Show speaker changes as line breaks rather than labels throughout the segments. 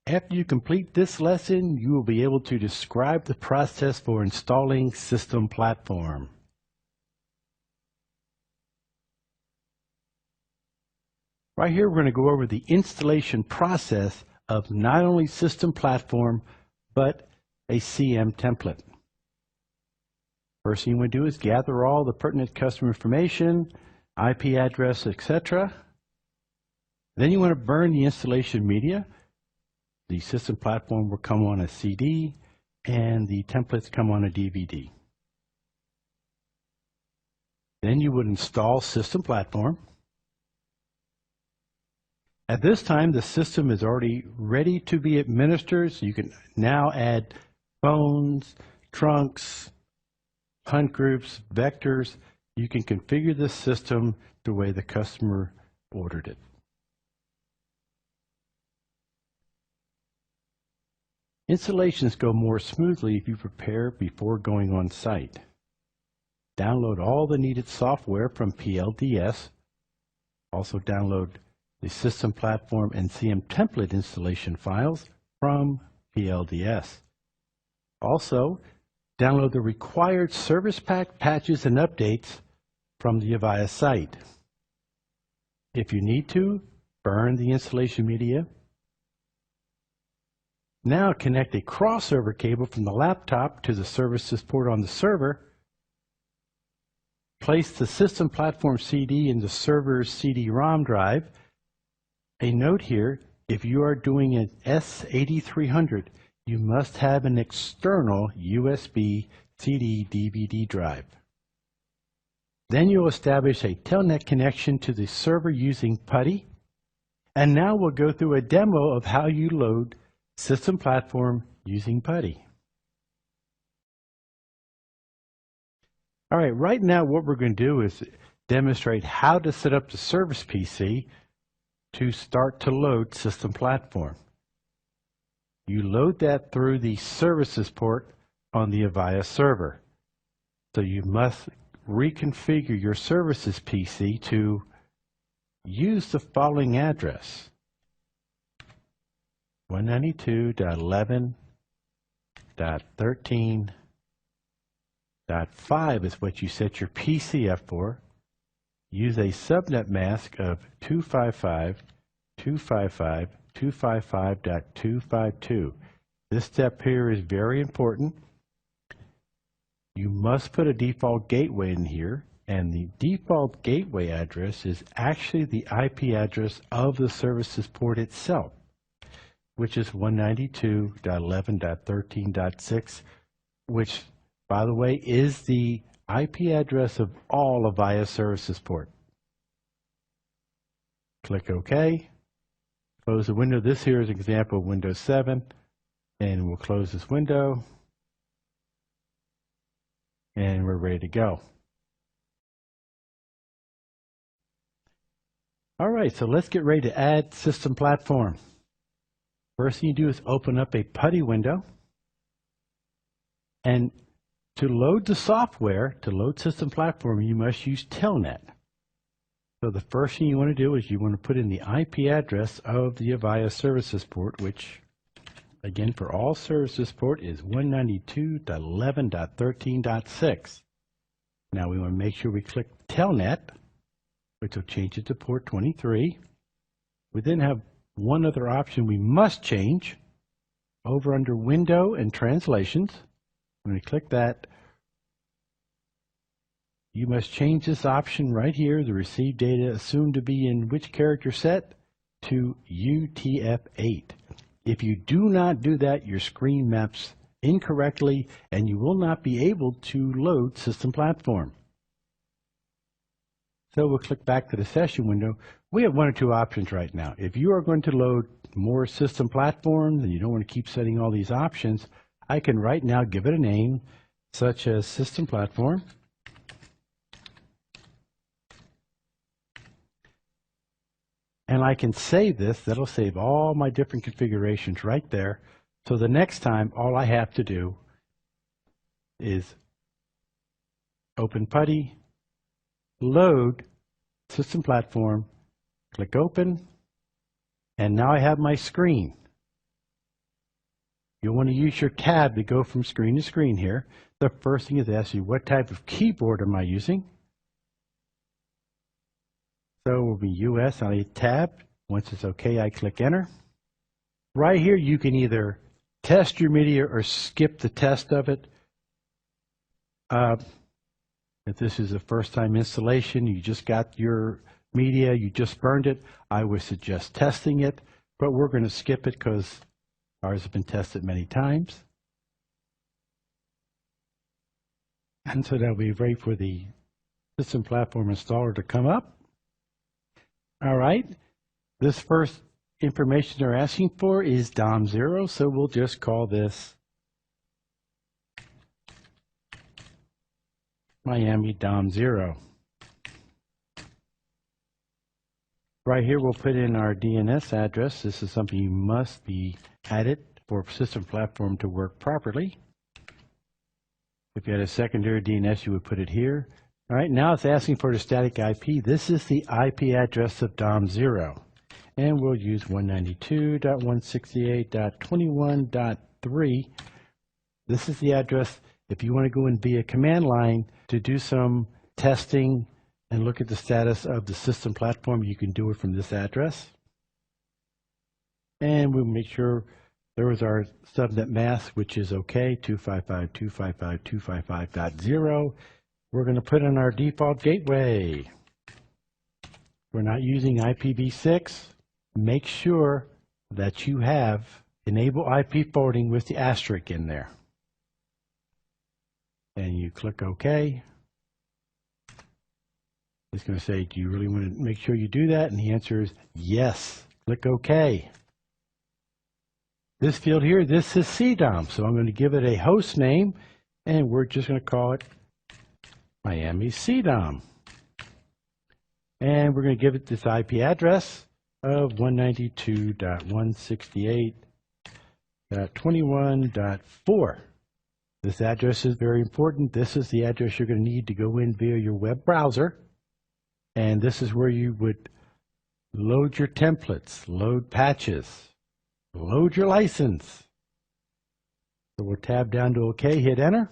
After you complete this lesson, you will be able to describe the process for installing System Platform. Right here, we're going to go over the installation process of not only System Platform, but a CM template. First thing you want to do is gather all the pertinent customer information, IP address, etc. Then you want to burn the installation media. The System Platform will come on a CD, and the templates come on a DVD. Then you would install System Platform. At this time, the system is already ready to be administered, so you can now add phones, trunks, hunt groups, vectors. You can configure the system the way the customer ordered it. Installations go more smoothly if you prepare before going on site. Download all the needed software from PLDS. Also download the System Platform and CM template installation files from PLDS. Also, download the required service pack patches and updates from the Avaya site. If you need to, burn the installation media. Now connect a crossover cable from the laptop to the services port on the server. Place the System Platform CD in the server's CD-ROM drive. A note here, if you are doing an S8300, you must have an external USB CD DVD drive. Then you'll establish a Telnet connection to the server using PuTTY. And now we'll go through a demo of how you load System Platform using PuTTY. All right now what we're going to do is demonstrate how to set up the service PC to start to load System Platform. You load that through the services port on the Avaya server. So you must reconfigure your services PC to use the following address. 192.11.13.5 is what you set your PC up for. Use a subnet mask of 255.255.255.252. This step here is very important. You must put a default gateway in here, and the default gateway address is actually the IP address of the services port itself, which is 192.11.13.6, which, by the way, is the IP address of all Avaya services port. Click OK. Close the window. This here is an example of Windows 7, and we'll close this window, and we're ready to go. All right, so let's get ready to add System Platform. First thing you do is open up a PuTTY window, and to load the software, to load System Platform, you must use Telnet. So the first thing you want to do is you want to put in the IP address of the Avaya services port, which, again, for all services port is 192.11.13.6. Now we want to make sure we click Telnet, which will change it to port 23. We then have one other option we must change. Over under Window and Translations, when we click that, you must change this option right here, the received data assumed to be in which character set, to UTF-8. If you do not do that, your screen maps incorrectly and you will not be able to load System Platform. So we'll click back to the session window. We have one or two options right now. If you are going to load more System Platforms and you don't want to keep setting all these options, I can right now give it a name such as System Platform. And I can save this. That'll save all my different configurations right there. So the next time, all I have to do is open PuTTY, load System Platform, click Open, and now I have my screen. You'll want to use your tab to go from screen to screen here. The first thing is to ask you, what type of keyboard am I using? So it will be US, I'll hit tab. Once it's okay, I click enter. Right here, you can either test your media or skip the test of it. If this is a first time installation, you just got your media, you just burned it, I would suggest testing it, but we're going to skip it because ours has been tested many times. And so that'll be wait for the system platform installer to come up. All right, this first information they're asking for is DOM0, so we'll just call this Miami DOM0. Right here we'll put in our DNS address. This is something you must be added for system platform to work properly. If you had a secondary DNS, you would put it here. All right, now it's asking for the static IP. This is the IP address of DOM0. And we'll use 192.168.21.3. This is the address. If you want to go in via command line to do some testing and look at the status of the system platform, you can do it from this address. And we'll make sure there is our subnet mask, which is okay, 255.255.255.0. We're going to put in our default gateway. We're not using IPv6. Make sure that you have enable IP forwarding with the asterisk in there. And you click OK. It's going to say, do you really want to make sure you do that? And the answer is yes. Click OK. This field here, this is CDOM. So I'm going to give it a host name, and we're just going to call it Miami CDOM. And we're going to give it this IP address of 192.168.21.4. This address is very important. This is the address you're going to need to go in via your web browser. And this is where you would load your templates, load patches, load your license. So we'll tab down to OK, hit enter.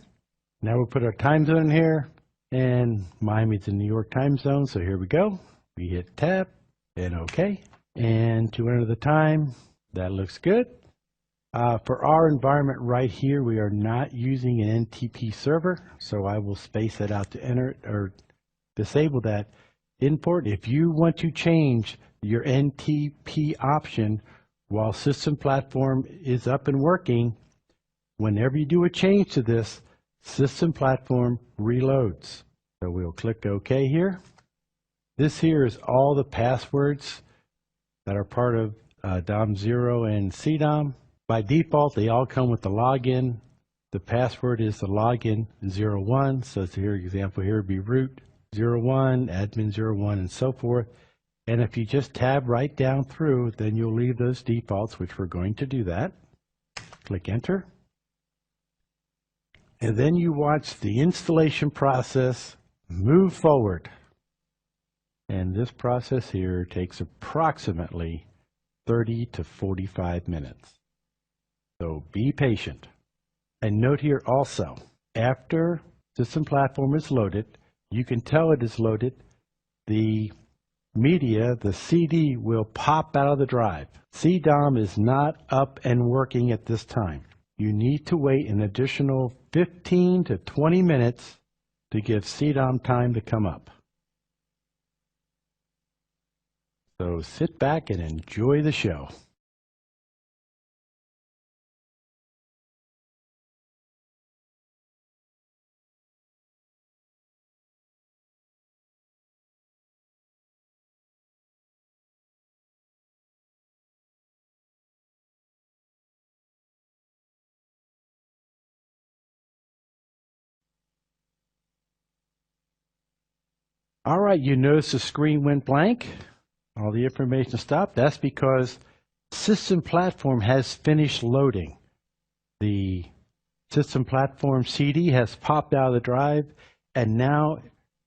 Now we'll put our time zone in here. And Miami's in New York time zone, so here we go. We hit tab and OK. And to enter the time, that looks good. For our environment right here, we are not using an NTP server, so I will space that out to enter or disable that. Important, if you want to change your NTP option while system platform is up and working, whenever you do a change to this, system platform reloads. So we'll click OK here. This here is all the passwords that are part of DOM0 and CDOM. By default, they all come with the login. The password is the login 01. So here, example here would be root 01, admin 01, and so forth. And if you just tab right down through, then you'll leave those defaults, which we're going to do that. Click enter. And then you watch the installation process move forward. And this process here takes approximately 30 to 45 minutes. So be patient. And note here also, after system platform is loaded, you can tell it is loaded, the media, the CD, will pop out of the drive. CDOM is not up and working at this time. You need to wait an additional 15 to 20 minutes to give CDOM time to come up. So sit back and enjoy the show. All right, you notice the screen went blank. All the information stopped. That's because system platform has finished loading. The system platform CD has popped out of the drive, and now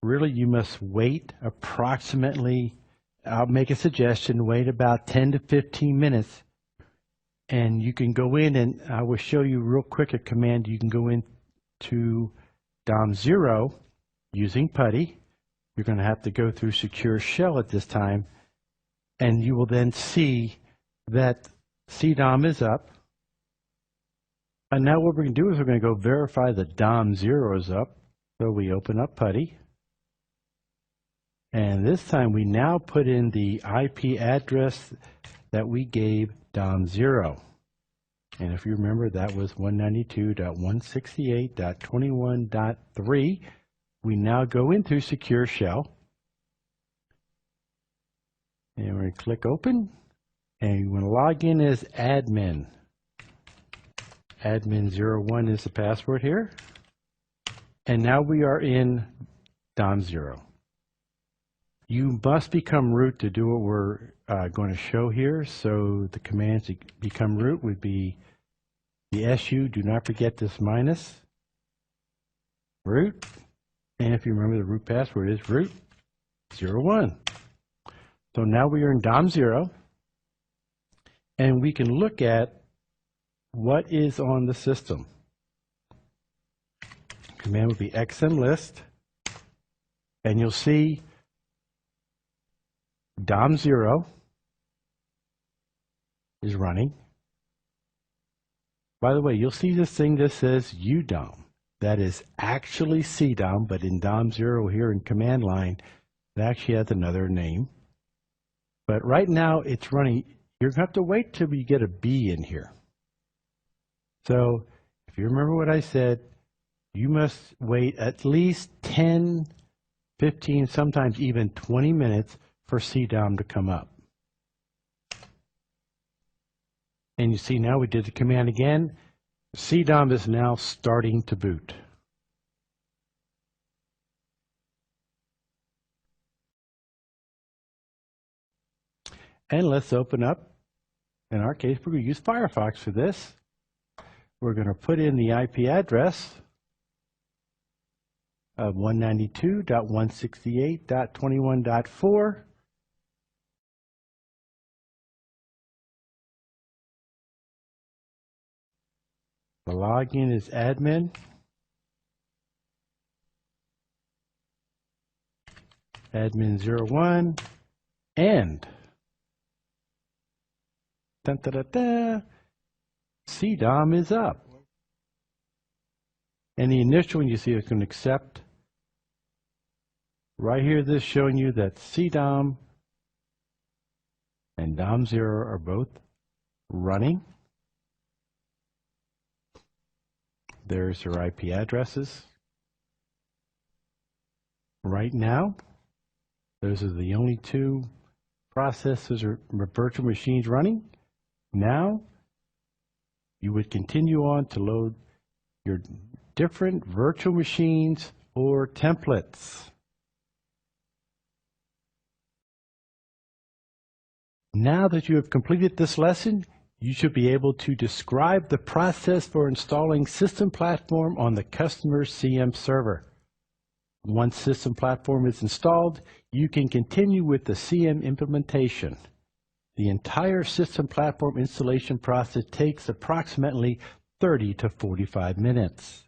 really you must wait approximately, I'll make a suggestion, wait about 10 to 15 minutes, And you can go in, and I will show you real quick a command. You can go into DOM0 using PuTTY. You're going to have to go through Secure Shell at this time, and you will then see that CDOM is up. And now what we're going to do is we're going to go verify that DOM0 is up. So we open up PuTTY. And this time we now put in the IP address that we gave DOM0. And if you remember, that was 192.168.21.3. We now go into Secure Shell. And we're going to click Open. And you want to log in as admin. Admin01 is the password here. And now we are in DOM0. You must become root to do what we're going to show here. So the commands to become root would be the SU, do not forget this minus, root, and if you remember the root password is root01. So now we are in DOM0, and we can look at what is on the system. Command would be xmlist, and you'll see DOM0 is running. By the way, you'll see this thing that says UDOM. That is actually CDOM, but in DOM0 here in command line, it actually has another name. But right now it's running. You're going to have to wait till we get a B in here. So if you remember what I said, you must wait at least 10, 15, sometimes even 20 minutes for CDOM to come up. And you see now we did the command again. CDOM is now starting to boot. And let's open up. In our case, we're going to use Firefox for this. We're going to put in the IP address of 192.168.21.4. The login is admin. Admin01 and CDOM is up. And the initial one you see is going to accept. Right here, this is showing you that CDOM and DOM0 are both running. There's their IP addresses. Right now, those are the only two processes or virtual machines running. Now, you would continue on to load your different virtual machines or templates. Now that you have completed this lesson, you should be able to describe the process for installing System Platform on the customer's CM server. Once System Platform is installed, you can continue with the CM implementation. The entire System Platform installation process takes approximately 30 to 45 minutes.